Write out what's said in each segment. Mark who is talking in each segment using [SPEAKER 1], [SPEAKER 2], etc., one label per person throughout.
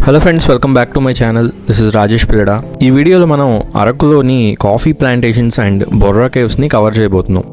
[SPEAKER 1] Hello friends, welcome back to my channel. This is Rajesh Pillada. ఈ వీడియోలో మనం అరకులోని కాఫీ ప్లాంటేషన్స్ అండ్ బొర్రా కేవ్స్ని కవర్ చేయబోతున్నాం.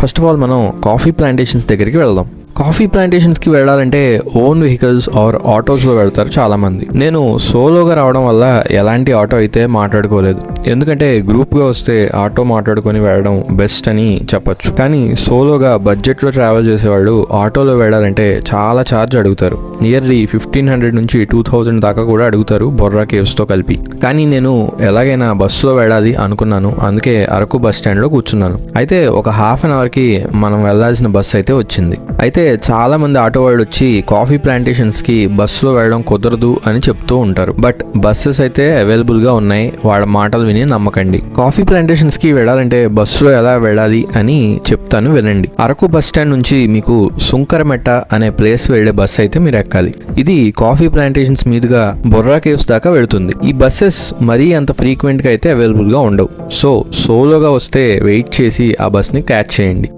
[SPEAKER 1] ఫస్ట్ ఆఫ్ ఆల్ మనం కాఫీ ప్లాంటేషన్స్ దగ్గరికి వెళ్దాం. కాఫీ ప్లాంటేషన్స్కి వెళ్ళాలంటే ఓన్ వెహికల్స్ ఆర్ ఆటోస్లో వెళ్తారు చాలామంది. నేను సోలోగా రావడం వల్ల ఎలాంటి ఆటో అయితే మాట్లాడుకోలేదు, ఎందుకంటే గ్రూప్గా వస్తే ఆటో మాట్లాడుకొని వెళ్ళడం బెస్ట్ అని చెప్పొచ్చు. కానీ సోలోగా బడ్జెట్లో ట్రావెల్ చేసేవాళ్ళు ఆటోలో వెళ్ళాలంటే చాలా ఛార్జ్ అడుగుతారు. నియర్లీ 1500 నుంచి 2000 దాకా కూడా అడుగుతారు బొర్రా కేవ్స్తో కలిపి. కానీ నేను ఎలాగైనా బస్సులో వెళ్ళాలి అనుకున్నాను, అందుకే అరకు బస్ స్టాండ్లో కూర్చున్నాను. అయితే ఒక హాఫ్ అన్ అవర్కి మనం వెళ్ళాల్సిన బస్సు అయితే వచ్చింది. అయితే చాలా మంది ఆటో వాళ్ళు వచ్చి కాఫీ ప్లాంటేషన్స్ కి బస్సులో వెళ్ళడం కుదరదు అని చెప్తూ ఉంటారు. బట్ బస్సెస్ అయితే అవైలబుల్ గా ఉన్నాయి, వాళ్ళ మాటలు విని నమ్మకండి. కాఫీ ప్లాంటేషన్స్ కి వెళ్ళాలంటే బస్సులో ఎలా వెళ్ళాలి అని చెప్తాను, వినండి. అరకు బస్ స్టాండ్ నుంచి మీకు సుంకరమెట్ట అనే ప్లేస్ వెళ్లే బస్ అయితే మీరు ఎక్కాలి. ఇది కాఫీ ప్లాంటేషన్స్ మీదుగా బొర్రా కేవ్స్ దాకా వెళుతుంది. ఈ బస్సెస్ మరీ అంత ఫ్రీక్వెంట్ గా అయితే అవైలబుల్ గా ఉండవు. సో సోలోగా వస్తే వెయిట్ చేసి ఆ బస్ ని క్యాచ్ చేయండి.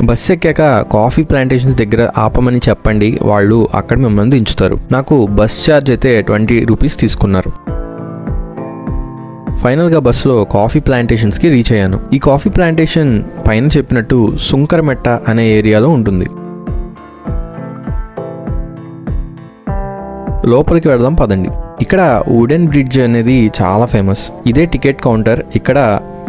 [SPEAKER 1] బస్ ఎక్కాక కాఫీ ప్లాంటేషన్స్ దగ్గర ఆపమని చెప్పండి, వాళ్ళు అక్కడ మిమ్మల్ని దించుతారు. నాకు బస్ ఛార్జ్ అయితే 20 రూపీస్ తీసుకున్నారు. ఫైనల్గా బస్సులో కాఫీ ప్లాంటేషన్స్కి రీచ్ అయ్యాను. ఈ కాఫీ ప్లాంటేషన్ పైన చెప్పినట్టు సుంకరమెట్ట అనే ఏరియాలో ఉంటుంది. లోపలికి వెళదాం పదండి. ఇక్కడ వుడెన్ బ్రిడ్జ్ అనేది చాలా ఫేమస్. ఇదే టికెట్ కౌంటర్. ఇక్కడ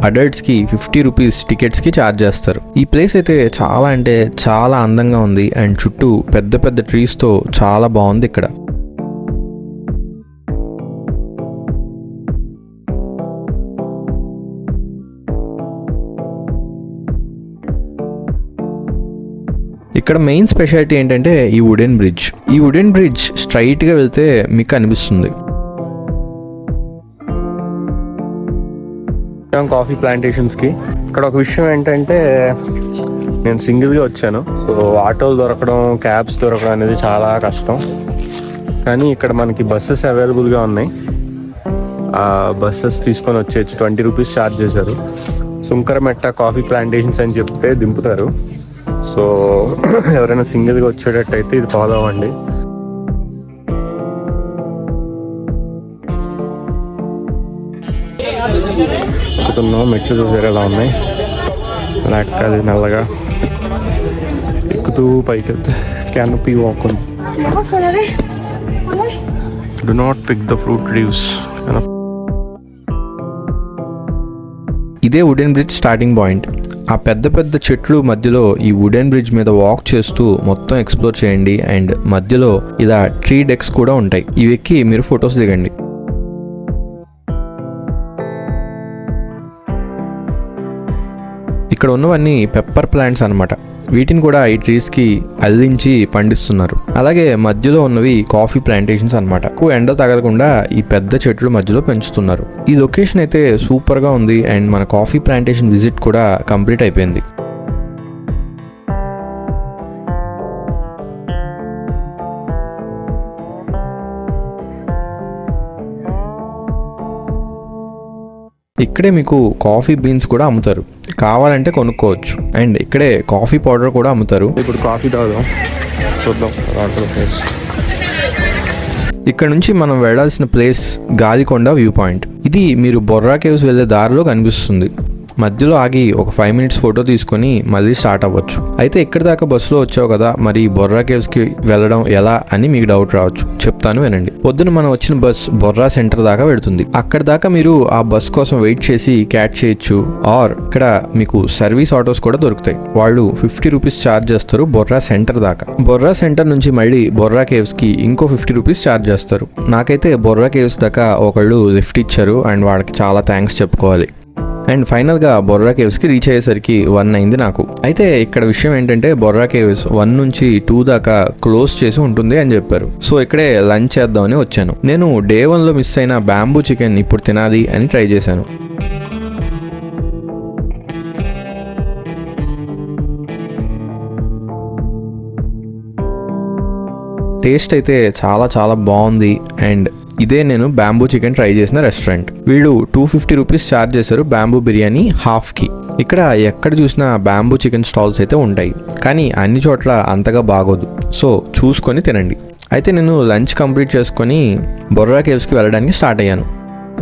[SPEAKER 1] అడల్ట్స్కి 50 రూపీస్ టికెట్స్కి ఛార్జ్ చేస్తారు. ఈ ప్లేస్ అయితే చాలా అంటే చాలా అందంగా ఉంది అండ్ చుట్టూ పెద్ద పెద్ద ట్రీస్తో చాలా బాగుంది. ఇక్కడ ఇక్కడ మెయిన్ స్పెషాలిటీ ఏంటంటే ఈ వుడెన్ బ్రిడ్జ్. ఈ వుడెన్ బ్రిడ్జ్ స్ట్రైట్గా వెళ్తే మీకు అనిపిస్తుంది. కాఫీ ప్లాంటేషన్స్కి ఇక్కడ ఒక విషయం ఏంటంటే నేను సింగిల్గా వచ్చాను. సో ఆటోలు దొరకడం, క్యాబ్స్ దొరకడం అనేది చాలా కష్టం. కానీ ఇక్కడ మనకి బస్సెస్ అవైలబుల్గా ఉన్నాయి. ఆ బస్సెస్ తీసుకొని వచ్చేసి 20 రూపీస్ ఛార్జ్ చేశారు. సుంకరమెట్ట కాఫీ ప్లాంటేషన్స్ అని చెప్తే దింపుతారు. సో ఎవరైనా సింగిల్గా వచ్చేటట్టయితే ఇది ఫాలో అవ్వండి. మెట్లు చూసారు ఎలా ఉన్నాయి, అది నల్లగా ఎక్కుతూ పైకి వెళ్తే క్యానపీ వాక్ ఉంది. Do not pick the fruit leaves. ఇదే వుడెన్ బ్రిడ్జ్ స్టార్టింగ్ పాయింట్. ఆ పెద్ద పెద్ద చెట్లు మధ్యలో ఈ వుడెన్ బ్రిడ్జ్ మీద వాక్ చేస్తూ మొత్తం ఎక్స్ప్లోర్ చేయండి. అండ్ మధ్యలో ఇలా ట్రీ డెక్స్ కూడా ఉంటాయి. ఇవి ఎక్కి మీరు ఫొటోస్ దిగండి. ఇక్కడ ఉన్నవన్నీ పెప్పర్ ప్లాంట్స్ అనమాట. వీటిని కూడా ఈ ట్రీస్కి అల్లించి పండిస్తున్నారు. అలాగే మధ్యలో ఉన్నవి కాఫీ ప్లాంటేషన్స్ అనమాట. ఎక్కువ ఎండ తగలకుండా ఈ పెద్ద చెట్లు మధ్యలో పెంచుతున్నారు. ఈ లొకేషన్ అయితే సూపర్గా ఉంది అండ్ మన కాఫీ ప్లాంటేషన్ విజిట్ కూడా కంప్లీట్ అయిపోయింది. ఇక్కడే మీకు కాఫీ బీన్స్ కూడా అమ్ముతారు, కావాలంటే కొనుక్కోవచ్చు. అండ్ ఇక్కడే కాఫీ పౌడర్ కూడా అమ్ముతారు. ఇప్పుడు కాఫీ తాగుదాం, చూద్దాం. ఇక్కడ నుంచి మనం వెళ్ళాల్సిన ప్లేస్ గాలికొండ వ్యూ పాయింట్. ఇది మీరు బొర్రా కేవ్స్ వెళ్ళే దారిలో కనిపిస్తుంది. మధ్యలో ఆగి ఒక 5 మినిట్స్ ఫోటో తీసుకొని మళ్ళీ స్టార్ట్ అవ్వచ్చు. అయితే ఇక్కడ దాకా బస్సులో వచ్చావు కదా, మరి బొర్రా కేవ్స్కి వెళ్ళడం ఎలా అని మీకు డౌట్ రావచ్చు. చెప్తాను వినండి. పొద్దున మనం వచ్చిన బస్ బొర్రా సెంటర్ దాకా వెళుతుంది. అక్కడ దాకా మీరు ఆ బస్ కోసం వెయిట్ చేసి క్యాచ్ చేయొచ్చు. ఆర్ ఇక్కడ మీకు సర్వీస్ ఆటోస్ కూడా దొరుకుతాయి. వాళ్ళు 50 రూపీస్ ఛార్జ్ చేస్తారు బొర్రా సెంటర్ దాకా. బొర్రా సెంటర్ నుంచి మళ్ళీ బొర్రా కేవ్స్కి ఇంకో 50 రూపీస్ ఛార్జ్ చేస్తారు. నాకైతే బొర్రా కేవ్స్ దాకా ఒకళ్ళు లిఫ్ట్ ఇచ్చారు అండ్ వాళ్ళకి చాలా థ్యాంక్స్ చెప్పుకోవాలి. అండ్ ఫైనల్గా బొర్రా కేవ్స్కి రీచ్ అయ్యేసరికి 1 అయింది నాకు. అయితే ఇక్కడ విషయం ఏంటంటే బొర్రా కేవ్స్ 1 నుంచి 2 దాకా క్లోజ్ చేసి ఉంటుంది అని చెప్పారు. సో ఇక్కడే లంచ్ చేద్దామని వచ్చాను. నేను డే 1లో మిస్ అయిన బ్యాంబూ చికెన్ ఇప్పుడు తినాలి అని ట్రై చేశాను. టేస్ట్ అయితే చాలా చాలా బాగుంది. అండ్ ఇదే నేను బ్యాంబూ చికెన్ ట్రై చేసిన రెస్టారెంట్. వీళ్ళు 250 రూపీస్ ఛార్జ్ చేశారు బ్యాంబూ బిర్యానీ హాఫ్కి. ఇక్కడ ఎక్కడ చూసినా బ్యాంబూ చికెన్ స్టాల్స్ అయితే ఉంటాయి, కానీ అన్ని చోట్ల అంతగా బాగోదు. సో చూసుకొని తినండి. అయితే నేను లంచ్ కంప్లీట్ చేసుకొని బొర్రా కేవ్స్కి వెళ్ళడానికి స్టార్ట్ అయ్యాను.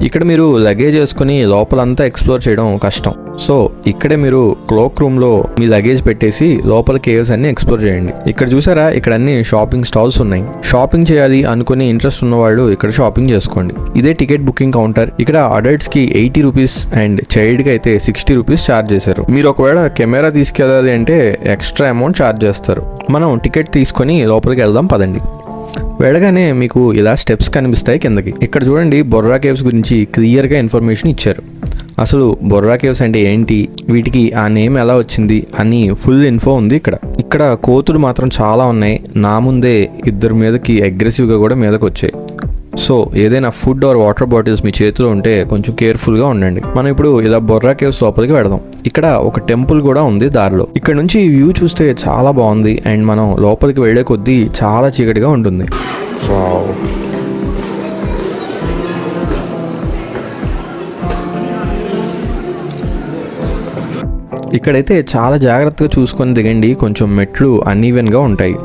[SPEAKER 1] ఇక్కడ మీరు లగేజ్ వేసుకుని లోపలంతా ఎక్స్ప్లోర్ చేయడం కష్టం. సో ఇక్కడే మీరు క్లోక్ రూమ్లో మీ లగేజ్ పెట్టేసి లోపల కేవ్స్ అన్ని ఎక్స్ప్లోర్ చేయండి. ఇక్కడ చూసారా, ఇక్కడ అన్ని షాపింగ్ స్టాల్స్ ఉన్నాయి. షాపింగ్ చేయాలి అనుకుని ఇంట్రెస్ట్ ఉన్నవాళ్ళు ఇక్కడ షాపింగ్ చేసుకోండి. ఇదే టికెట్ బుకింగ్ కౌంటర్. ఇక్కడ అడల్ట్స్కి 80 రూపీస్ అండ్ చైల్డ్కి అయితే 60 రూపీస్ ఛార్జ్ చేశారు. మీరు ఒకవేళ కెమెరా తీసుకెళ్ళాలి అంటే ఎక్స్ట్రా అమౌంట్ ఛార్జ్ చేస్తారు. మనం టికెట్ తీసుకొని లోపలికి వెళ్దాం పదండి. వెళ్ళగానే మీకు ఇలా స్టెప్స్ కనిపిస్తాయి కిందకి. ఇక్కడ చూడండి, బొర్రా కేవ్స్ గురించి క్లియర్గా ఇన్ఫర్మేషన్ ఇచ్చారు. అసలు బొర్రా కేవ్స్ అంటే ఏంటి, వీటికి ఆ నేమ్ ఎలా వచ్చింది అని ఫుల్ ఇన్ఫో ఉంది ఇక్కడ కోతులు మాత్రం చాలా ఉన్నాయి. నా ముందే ఇద్దరు మీదకి అగ్రెసివ్గా కూడా మీదకి వచ్చాయి. సో ఏదైనా ఫుడ్ ఆర్ వాటర్ బాటిల్స్ మీ చేతిలో ఉంటే కొంచెం కేర్ఫుల్గా ఉండండి. మనం ఇప్పుడు ఇలా బొర్రా కేవ్స్ లోపలికి వెళదాం. ఇక్కడ ఒక టెంపుల్ కూడా ఉంది దారిలో. ఇక్కడ నుంచి వ్యూ చూస్తే చాలా బాగుంది. అండ్ మనం లోపలికి వెళ్ళే కొద్దీ చాలా చీకటిగా ఉంటుంది. వావ్, ఇక్కడైతే చాలా జాగ్రత్తగా చూసుకొని దిగండి. కొంచెం మెట్లు అన్ఈవెన్గా ఉంటాయి.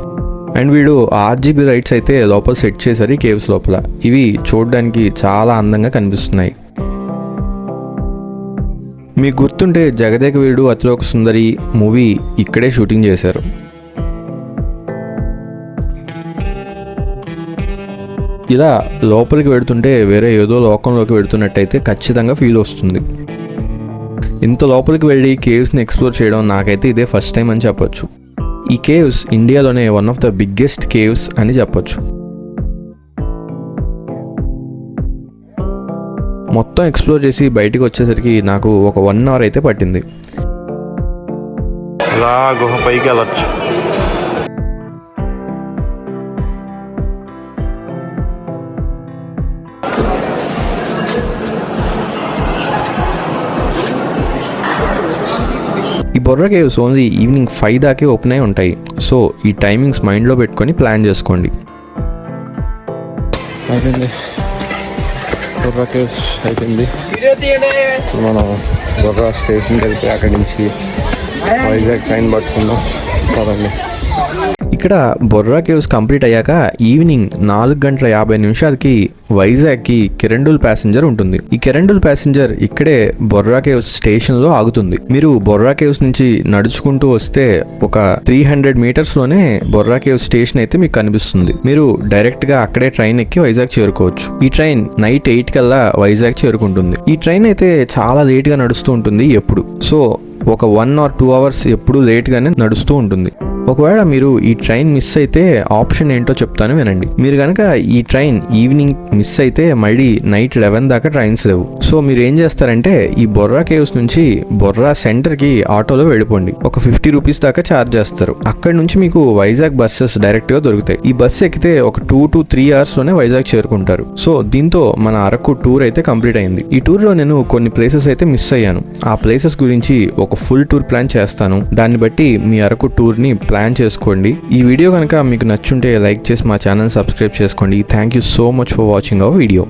[SPEAKER 1] అండ్ వీడు RGB లైట్స్ అయితే లోపల సెట్ చేశారు ఈ కేవ్స్ లోపల. ఇవి చూడడానికి చాలా అందంగా కనిపిస్తున్నాయి. మీకు గుర్తుంటే జగదేక వీరుడు అతిలోక సుందరి మూవీ ఇక్కడే షూటింగ్ చేశారు. ఇలా లోపలికి వెడుతుంటే వేరే ఏదో లోకంలోకి వెడుతున్నట్టయితే ఖచ్చితంగా ఫీల్ వస్తుంది. ఇంత లోపలికి వెళ్ళి కేవ్స్ని ఎక్స్ప్లోర్ చేయడం నాకైతే ఇదే ఫస్ట్ టైం అని చెప్పొచ్చు. ఈ కేవ్స్ ఇండియాలోనే one of the biggest caves అని చెప్పొచ్చు. మొత్తం ఎక్స్ప్లోర్ చేసి బయటికి వచ్చేసరికి నాకు ఒక 1 అవర్ అయితే పట్టింది.
[SPEAKER 2] అలా గుహ పైకి వెళ్ళచ్చు.
[SPEAKER 1] ఈ బొర్రా కేవ్స్ ఓన్లీ ఈవినింగ్ 5 దాకే ఓపెన్ అయి ఉంటాయి. సో ఈ టైమింగ్స్ మైండ్లో పెట్టుకొని ప్లాన్ చేసుకోండి.
[SPEAKER 2] అయిపోయింది, బొర్రా కేవ్స్ అయిపోయింది. మనం బొర్రా స్టేషన్కి వెళ్తే అక్కడి నుంచి వైజాగ్ ట్రైన్ పట్టుకుందాం కదండి.
[SPEAKER 1] ఇక్కడ బొర్రా కేవ్స్ కంప్లీట్ అయ్యాక ఈవినింగ్ 4:50 వైజాగ్కి కిరండూల్ ప్యాసింజర్ ఉంటుంది. ఈ కిరండూల్ ప్యాసింజర్ ఇక్కడే బొర్రా కేవ్స్ స్టేషన్లో ఆగుతుంది. మీరు బొర్రా కేవ్స్ నుంచి నడుచుకుంటూ వస్తే ఒక 300 మీటర్స్లోనే బొర్రా కేవ్స్ స్టేషన్ అయితే మీకు కనిపిస్తుంది. మీరు డైరెక్ట్గా అక్కడే ట్రైన్ ఎక్కి వైజాగ్ చేరుకోవచ్చు. ఈ ట్రైన్ నైట్ 8 కల్లా వైజాగ్ చేరుకుంటుంది. ఈ ట్రైన్ అయితే చాలా లేట్గా నడుస్తూ ఉంటుంది ఎప్పుడు. సో ఒక 1 or 2 అవర్స్ ఎప్పుడు లేట్గానే నడుస్తూ ఉంటుంది. ఒకవేళ మీరు ఈ ట్రైన్ మిస్ అయితే ఆప్షన్ ఏంటో చెప్తాను వినండి. మీరు కనుక ఈ ట్రైన్ ఈవినింగ్ మిస్ అయితే మళ్ళీ నైట్ 11 దాకా ట్రైన్స్ లేవు. సో మీరు ఏం చేస్తారంటే ఈ బొర్రా కేవ్స్ నుంచి బొర్రా సెంటర్కి ఆటోలో వెళ్ళిపోండి. ఒక 50 రూపీస్ దాకా ఛార్జ్ చేస్తారు. అక్కడ నుంచి మీకు వైజాగ్ బస్సెస్ డైరెక్ట్గా దొరుకుతాయి. ఈ బస్సు ఎక్కితే ఒక 2 to 3 అవర్స్లోనే వైజాగ్ చేరుకుంటారు. సో దీంతో మన అరకు టూర్ అయితే కంప్లీట్ అయింది. ఈ టూర్లో నేను కొన్ని ప్లేసెస్ అయితే మిస్ అయ్యాను. ఆ ప్లేసెస్ గురించి ఒక ఫుల్ టూర్ ప్లాన్ చేస్తాను. దాన్ని బట్టి మీ అరకు టూర్ని ప్లాన్ చేసుకోండి. ఈ వీడియో కనుక మీకు నచ్చుంటే లైక్ చేసి మా ఛానల్ సబ్స్క్రైబ్ చేసుకోండి. Thank you so much for watching our video.